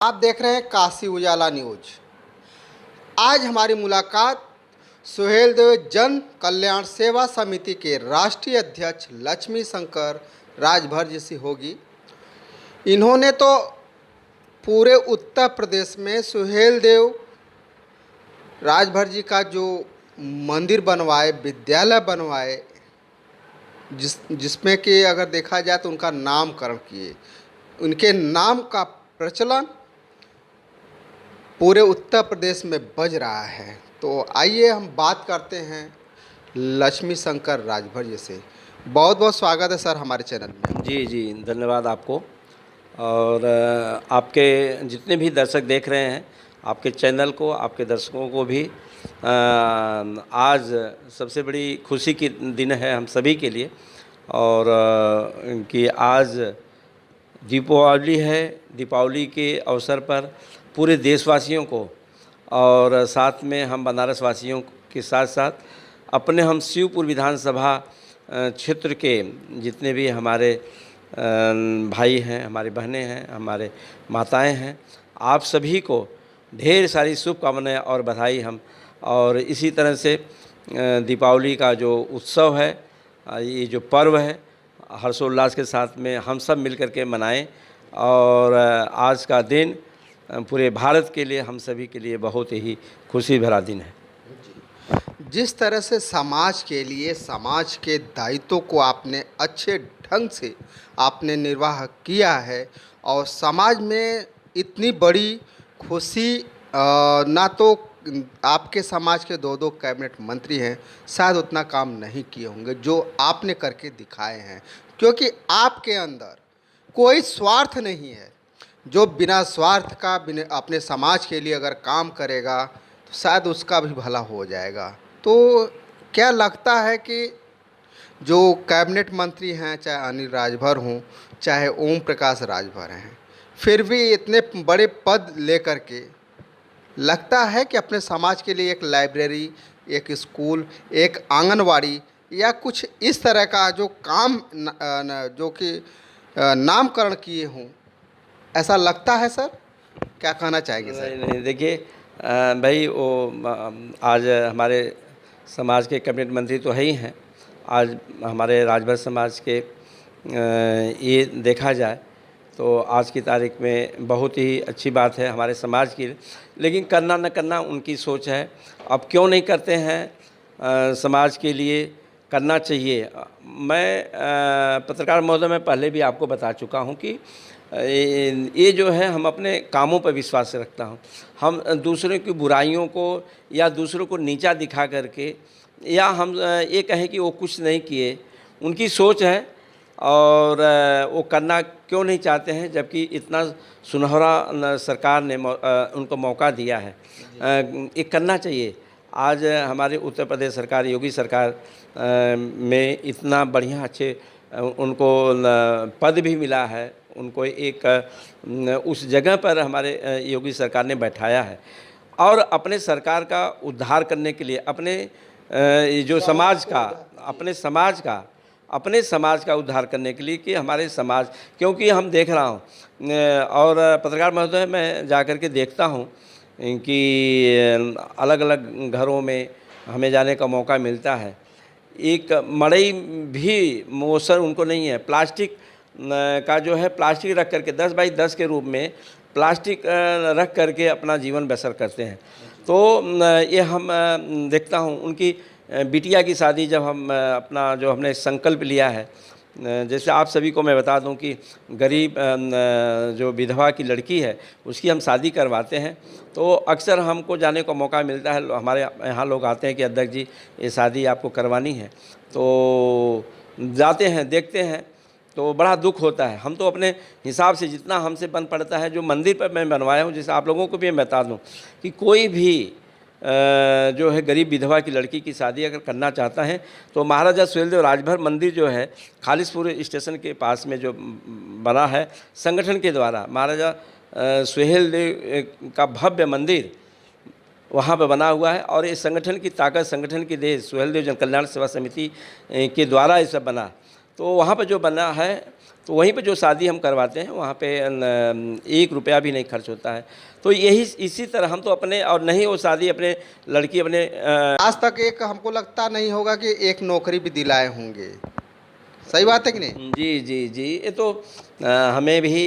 आप देख रहे हैं काशी उजाला न्यूज। आज हमारी मुलाकात सुहेलदेव जन कल्याण सेवा समिति के राष्ट्रीय अध्यक्ष लक्ष्मी शंकर राजभर जी से होगी। इन्होंने तो पूरे उत्तर प्रदेश में सुहेलदेव राजभर जी का जो मंदिर बनवाए, विद्यालय बनवाए, जिसमें कि अगर देखा जाए तो उनका नामकरण किए, उनके नाम का प्रचलन पूरे उत्तर प्रदेश में बज रहा है। तो आइए हम बात करते हैं लक्ष्मी शंकर राजभर जी से। बहुत बहुत स्वागत है सर हमारे चैनल में। जी जी, धन्यवाद आपको। और आपके जितने भी दर्शक देख रहे हैं, आपके चैनल को, आपके दर्शकों को भी आज सबसे बड़ी खुशी की दिन है हम सभी के लिए। और कि आज दीपावली है। दीपावली के अवसर पर पूरे देशवासियों को और साथ में हम बनारस वासियों के साथ साथ अपने हम शिवपुर विधानसभा क्षेत्र के जितने भी हमारे भाई हैं, हमारी बहनें हैं, हमारे माताएं हैं, आप सभी को ढेर सारी शुभकामनाएं और बधाई हम। और इसी तरह से दीपावली का जो उत्सव है, ये जो पर्व है, हर्षोल्लास के साथ में हम सब मिलकर के मनाएं। और आज का दिन पूरे भारत के लिए, हम सभी के लिए बहुत ही खुशी भरा दिन है। जिस तरह से समाज के लिए, समाज के दायित्वों को आपने अच्छे ढंग से आपने निर्वाह किया है और समाज में इतनी बड़ी खुशी ना तो आपके समाज के दो दो कैबिनेट मंत्री हैं, शायद उतना काम नहीं किए होंगे जो आपने करके दिखाए हैं, क्योंकि आपके अंदर कोई स्वार्थ नहीं है। जो बिना स्वार्थ का अपने समाज के लिए अगर काम करेगा तो शायद उसका भी भला हो जाएगा। तो क्या लगता है कि जो कैबिनेट मंत्री हैं, चाहे अनिल राजभर हों, चाहे ओम प्रकाश राजभर हैं, फिर भी इतने बड़े पद लेकर के लगता है कि अपने समाज के लिए एक लाइब्रेरी, एक स्कूल, एक आंगनवाड़ी या कुछ इस तरह का जो काम जो कि नामकरण किए हों, ऐसा लगता है सर? क्या कहना चाहेंगे सर? नहीं, देखिए भाई, वो आज हमारे समाज के कैबिनेट मंत्री तो है ही हैं। आज हमारे राजभर समाज के ये देखा जाए तो आज की तारीख में बहुत ही अच्छी बात है हमारे समाज की, लेकिन करना न करना उनकी सोच है। अब क्यों नहीं करते हैं? समाज के लिए करना चाहिए। मैं पत्रकार महोदय में पहले भी आपको बता चुका हूं कि ये जो है, हम अपने कामों पर विश्वास रखता हूं। हम दूसरों की बुराइयों को या दूसरों को नीचा दिखा करके या हम ये कहें कि वो कुछ नहीं किए, उनकी सोच है और वो करना क्यों नहीं चाहते हैं, जबकि इतना सुनहरा सरकार ने उनको मौका दिया है। ये करना चाहिए। आज हमारे उत्तर प्रदेश सरकार, योगी सरकार में इतना बढ़िया अच्छे उनको पद भी मिला है, उनको एक उस जगह पर हमारे योगी सरकार ने बैठाया है। और अपने सरकार का उद्धार करने के लिए, अपने जो समाज का, अपने समाज का उद्धार करने के लिए कि हमारे समाज, क्योंकि हम देख रहा हूँ और पत्रकार महोदय मैं जाकर के देखता हूँ कि अलग अलग घरों में हमें जाने का मौका मिलता है। एक मड़ई भी मोसर उनको नहीं है। प्लास्टिक का जो है, प्लास्टिक रख करके 10 बाई 10 के रूप में प्लास्टिक रख करके अपना जीवन बसर करते हैं। तो ये हम देखता हूँ। उनकी बिटिया की शादी जब हम अपना जो हमने संकल्प लिया है, जैसे आप सभी को मैं बता दूं कि गरीब जो विधवा की लड़की है उसकी हम शादी करवाते हैं, तो अक्सर हमको जाने का मौका मिलता है। हमारे यहाँ लोग आते हैं कि अध्यक्ष जी ये शादी आपको करवानी है, तो जाते हैं, देखते हैं, तो बड़ा दुख होता है। हम तो अपने हिसाब से जितना हमसे बन पड़ता है, जो मंदिर पर मैं बनवाया हूँ, जैसे आप लोगों को भी मैं बता दूँ कि कोई भी जो है गरीब विधवा की लड़की की शादी अगर करना चाहता है तो महाराजा सुहेलदेव राजभर मंदिर जो है खालिसपुर स्टेशन के पास में जो बना है संगठन के द्वारा, महाराजा सुहेलदेव का भव्य मंदिर वहाँ पर बना हुआ है। और इस संगठन की ताकत, संगठन की देश सुहेलदेव जन कल्याण सेवा समिति के द्वारा ये सब बना। तो वहाँ पे जो बना है तो वहीं पे जो शादी हम करवाते हैं वहाँ पे 1 रुपया भी नहीं खर्च होता है। तो यही इसी तरह हम तो अपने और नहीं वो शादी अपने लड़की अपने आज तक एक हमको लगता नहीं होगा कि एक नौकरी भी दिलाए होंगे, सही बात है कि नहीं? जी, जी, जी। ये तो हमें भी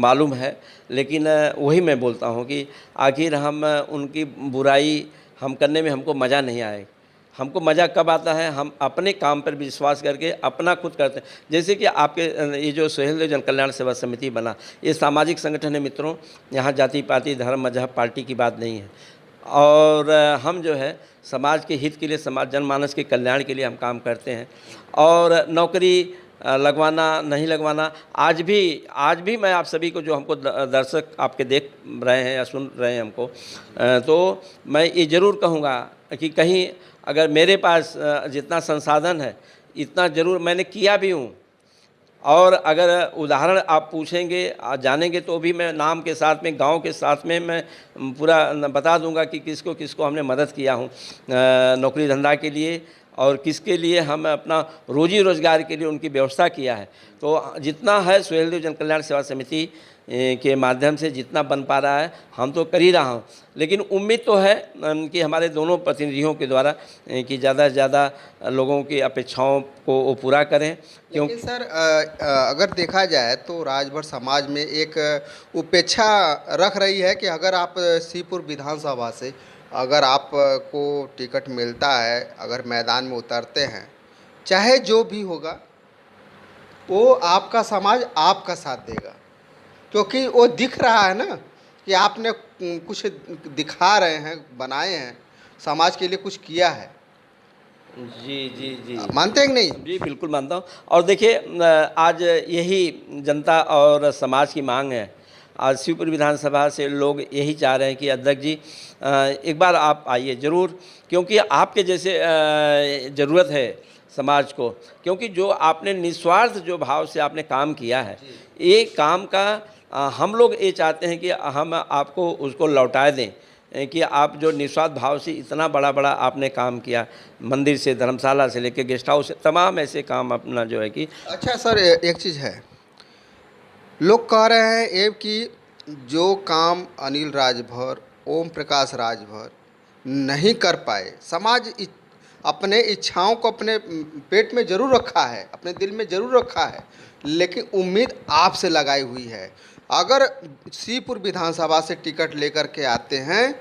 मालूम है, लेकिन वही मैं बोलता हूँ कि आखिर हम उनकी बुराई हम करने में हमको मज़ा नहीं आए। हमको मज़ा कब आता है, हम अपने काम पर विश्वास करके अपना खुद करते हैं। जैसे कि आपके ये जो सुहेलदेव जन कल्याण सेवा समिति बना, ये सामाजिक संगठन है मित्रों। यहाँ जाति-पाति, धर्म, मज़हब, पार्टी की बात नहीं है। और हम जो है समाज के हित के लिए, समाज जनमानस के कल्याण के लिए हम काम करते हैं। और नौकरी लगवाना नहीं लगवाना, आज भी मैं आप सभी को जो हमको दर्शक आपके देख रहे हैं या सुन रहे हैं हमको, तो मैं ये ज़रूर कहूँगा कि कहीं अगर मेरे पास जितना संसाधन है इतना ज़रूर मैंने किया भी हूँ। और अगर उदाहरण आप पूछेंगे जानेंगे तो भी मैं नाम के साथ में, गांव के साथ में मैं पूरा बता दूंगा कि किसको किसको हमने मदद किया हूँ नौकरी धंधा के लिए, और किसके लिए हम अपना रोजी रोज़गार के लिए उनकी व्यवस्था किया है। तो जितना है सुहेलदेव जन कल्याण सेवा समिति के माध्यम से जितना बन पा रहा है हम तो कर ही रहा हूँ। लेकिन उम्मीद तो है कि हमारे दोनों प्रतिनिधियों के द्वारा कि ज़्यादा से ज़्यादा लोगों की अपेक्षाओं को वो पूरा करें। लेकिन सर अगर देखा जाए तो राजभर समाज में एक उपेक्षा रख रही है कि अगर आप सीपुर विधानसभा से अगर आपको टिकट मिलता है, अगर मैदान में उतरते हैं, चाहे जो भी होगा वो आपका समाज आपका साथ देगा, क्योंकि वो दिख रहा है ना कि आपने कुछ दिखा रहे हैं, बनाए हैं, समाज के लिए कुछ किया है। जी, जी, जी। मानते हैं कि नहीं? जी, बिल्कुल मानता हूँ। और देखिए आज यही जनता और समाज की मांग है। आज शिवपुरी विधानसभा से लोग यही चाह रहे हैं कि अध्यक्ष जी एक बार आप आइए ज़रूर, क्योंकि आपके जैसे ज़रूरत है समाज को, क्योंकि जो आपने निस्वार्थ जो भाव से आपने काम किया है, ये काम का हम लोग ये चाहते हैं कि हम आपको उसको लौटा दें कि आप जो निस्वार्थ भाव से इतना बड़ा आपने काम किया, मंदिर से, धर्मशाला से लेकर गेस्ट हाउस से, तमाम ऐसे काम अपना जो है कि। अच्छा सर, एक चीज़ है, लोग कह रहे हैं ये कि जो काम अनिल राजभर, ओम प्रकाश राजभर नहीं कर पाए, समाज अपने इच्छाओं को अपने पेट में ज़रूर रखा है, अपने दिल में ज़रूर रखा है, लेकिन उम्मीद आपसे लगाई हुई है। अगर शिवपुर विधानसभा से टिकट लेकर के आते हैं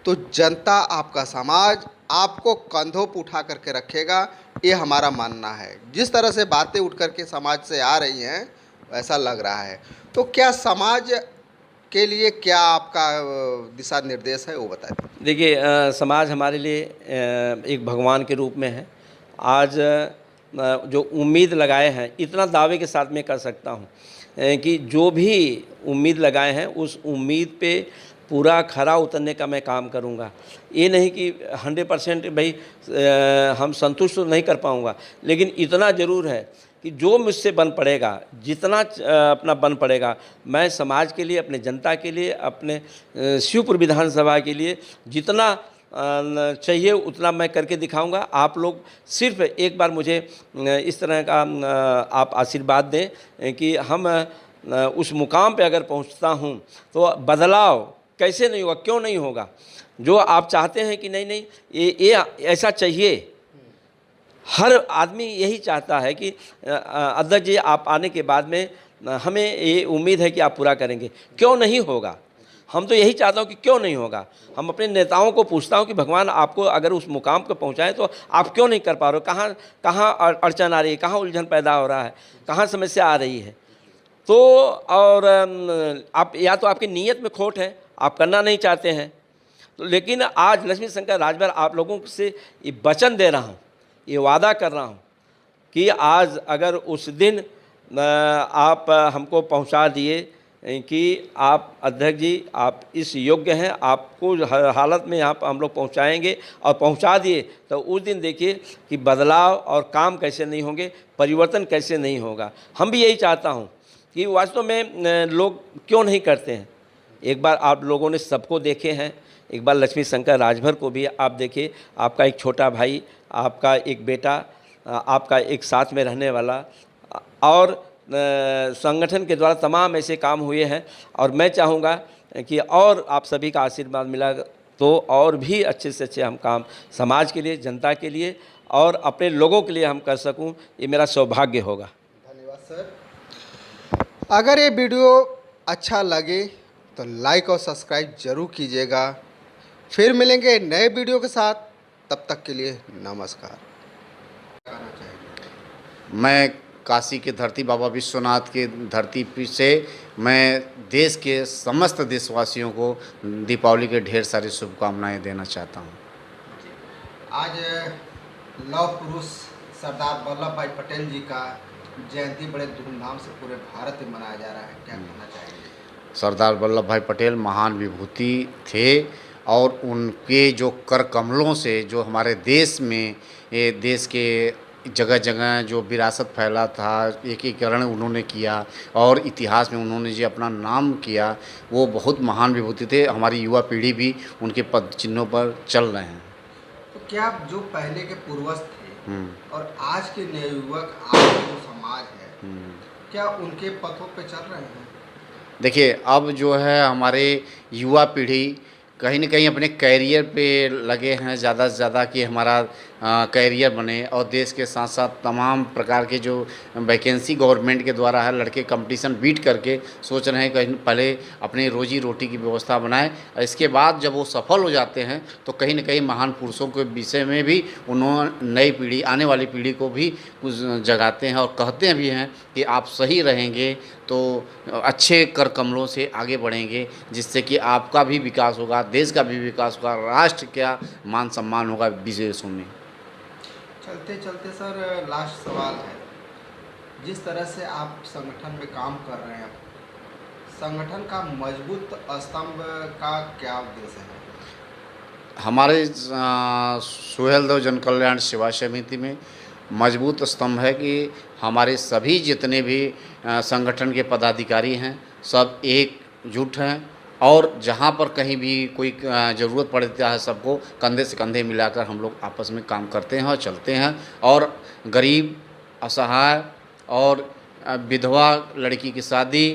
तो जनता, आपका समाज आपको कंधों पर उठा करके रखेगा, ये हमारा मानना है। जिस तरह से बातें उठ करके समाज से आ रही हैं ऐसा लग रहा है। तो क्या समाज के लिए क्या आपका दिशा निर्देश है वो बता दें। देखिए समाज हमारे लिए एक भगवान के रूप में है। आज जो उम्मीद लगाए हैं, इतना दावे के साथ में कर सकता हूँ कि जो भी उम्मीद लगाए हैं उस उम्मीद पे पूरा खरा उतरने का मैं काम करूँगा। ये नहीं कि 100% भाई हम संतुष्ट तो नहीं कर पाऊँगा, लेकिन इतना ज़रूर है कि जो मुझसे बन पड़ेगा, जितना अपना बन पड़ेगा, मैं समाज के लिए, अपने जनता के लिए, अपने शिवपुर विधानसभा के लिए जितना चाहिए उतना मैं करके दिखाऊंगा। आप लोग सिर्फ एक बार मुझे इस तरह का आप आशीर्वाद दें कि हम उस मुकाम पे अगर पहुंचता हूं तो बदलाव कैसे नहीं होगा, क्यों नहीं होगा। जो आप चाहते हैं कि नहीं ये ऐसा चाहिए, हर आदमी यही चाहता है कि अध्यक्ष जी आप आने के बाद में हमें ये उम्मीद है कि आप पूरा करेंगे, क्यों नहीं होगा। हम तो यही चाहता हूँ कि क्यों नहीं होगा। हम अपने नेताओं को पूछता हूँ कि भगवान आपको अगर उस मुकाम पर पहुँचाएं तो आप क्यों नहीं कर पा रहे हो, कहाँ अड़चन आ रही है, कहाँ उलझन पैदा हो रहा है, कहाँ समस्या आ रही है। तो और आप या तो आपकी नीयत में खोट है, आप करना नहीं चाहते हैं। तो लेकिन आज लक्ष्मी शंकर राजभर आप लोगों से ये वचन दे रहा हूँ, ये वादा कर रहा हूँ कि आज अगर उस दिन आप हमको पहुँचा दिए कि आप अध्यक्ष जी आप इस योग्य हैं, आपको हर हालत में यहाँ पर हम लोग पहुँचाएँगे और पहुँचा दिए, तो उस दिन देखिए कि बदलाव और काम कैसे नहीं होंगे, परिवर्तन कैसे नहीं होगा। हम भी यही चाहता हूँ कि वास्तव में लोग क्यों नहीं करते हैं। एक बार आप लोगों ने सबको देखे हैं, एक बार लक्ष्मी शंकर राजभर को भी आप देखिए, आपका एक छोटा भाई, आपका एक बेटा, आपका एक साथ में रहने वाला और संगठन के द्वारा तमाम ऐसे काम हुए हैं और मैं चाहूँगा कि और आप सभी का आशीर्वाद मिला तो और भी अच्छे से अच्छे हम काम समाज के लिए, जनता के लिए और अपने लोगों के लिए हम कर सकूं, ये मेरा सौभाग्य होगा। धन्यवाद सर। अगर ये वीडियो अच्छा लगे तो लाइक और सब्सक्राइब जरूर कीजिएगा। फिर मिलेंगे नए वीडियो के साथ, तब तक के लिए नमस्कार। मैं काशी के धरती बाबा विश्वनाथ के धरती से मैं देश के समस्त देशवासियों को दीपावली के ढेर सारी शुभकामनाएं देना चाहता हूं। आज लौह पुरुष सरदार वल्लभ भाई पटेल जी का जयंती बड़े धूमधाम से पूरे भारत में मनाया जा रहा है, क्या कहना चाहेंगे? सरदार वल्लभ भाई पटेल महान विभूति थे और उनके जो कर कमलों से जो हमारे देश में, ये देश के जगह जगह जो विरासत फैला था, एकीकरण उन्होंने किया और इतिहास में उन्होंने जो अपना नाम किया, वो बहुत महान विभूति थे। हमारी युवा पीढ़ी भी उनके पद चिन्हों पर चल रहे हैं। तो क्या जो पहले के पूर्वज थे और आज के नए युवक, आज के जो समाज है, क्या उनके पथों पे चल रहे हैं? देखिए, अब जो है हमारे युवा पीढ़ी कहीं न कहीं अपने कैरियर पे लगे हैं ज़्यादा से ज़्यादा कि हमारा कैरियर बने और देश के साथ साथ तमाम प्रकार के जो वैकेंसी गवर्नमेंट के द्वारा है, लड़के कंपटीशन बीट करके सोच रहे हैं कहीं पहले अपनी रोजी रोटी की व्यवस्था बनाएं और इसके बाद जब वो सफल हो जाते हैं तो कहीं न कहीं महान पुरुषों के विषय में भी उन्होंने नई पीढ़ी, आने वाली पीढ़ी को भी कुछ जगाते हैं और कहते भी हैं कि आप सही रहेंगे तो अच्छे कर कमलों से आगे बढ़ेंगे, जिससे कि आपका भी विकास होगा, देश का भी विकास होगा, राष्ट्र का मान सम्मान होगा विदेशों में। चलते चलते सर लास्ट सवाल है, जिस तरह से आप संगठन में काम कर रहे हैं, संगठन का मजबूत स्तंभ का क्या उद्देश्य है? हमारे सुहेलदेव जन कल्याण सेवा समिति में मजबूत स्तंभ है कि हमारे सभी जितने भी संगठन के पदाधिकारी हैं सब एकजुट हैं और जहाँ पर कहीं भी कोई ज़रूरत पड़ता है सबको कंधे से कंधे मिलाकर हम लोग आपस में काम करते हैं और चलते हैं और गरीब, असहाय और विधवा लड़की की शादी,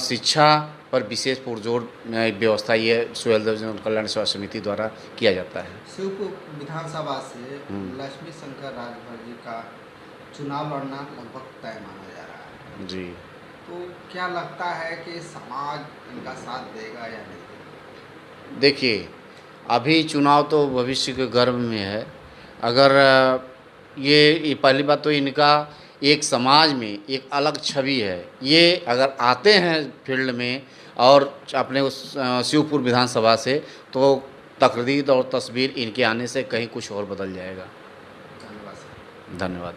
शिक्षा पर विशेष पुरजोर व्यवस्था ये सुहेलदेव जन कल्याण सेवा समिति द्वारा किया जाता है। शिवपुर विधानसभा से लक्ष्मी शंकर राजभर जी का चुनाव लड़ना लगभग तय माना जा रहा है जी। तो क्या लगता है कि समाज इनका साथ देगा या नहीं? देखिए, अभी चुनाव तो भविष्य के गर्भ में है। अगर ये पहली बात तो इनका एक समाज में एक अलग छवि है, ये अगर आते हैं फील्ड में और अपने उस शिवपुर विधानसभा से तो तकरीर और तस्वीर इनके आने से कहीं कुछ और बदल जाएगा। धन्यवाद सर। धन्यवाद।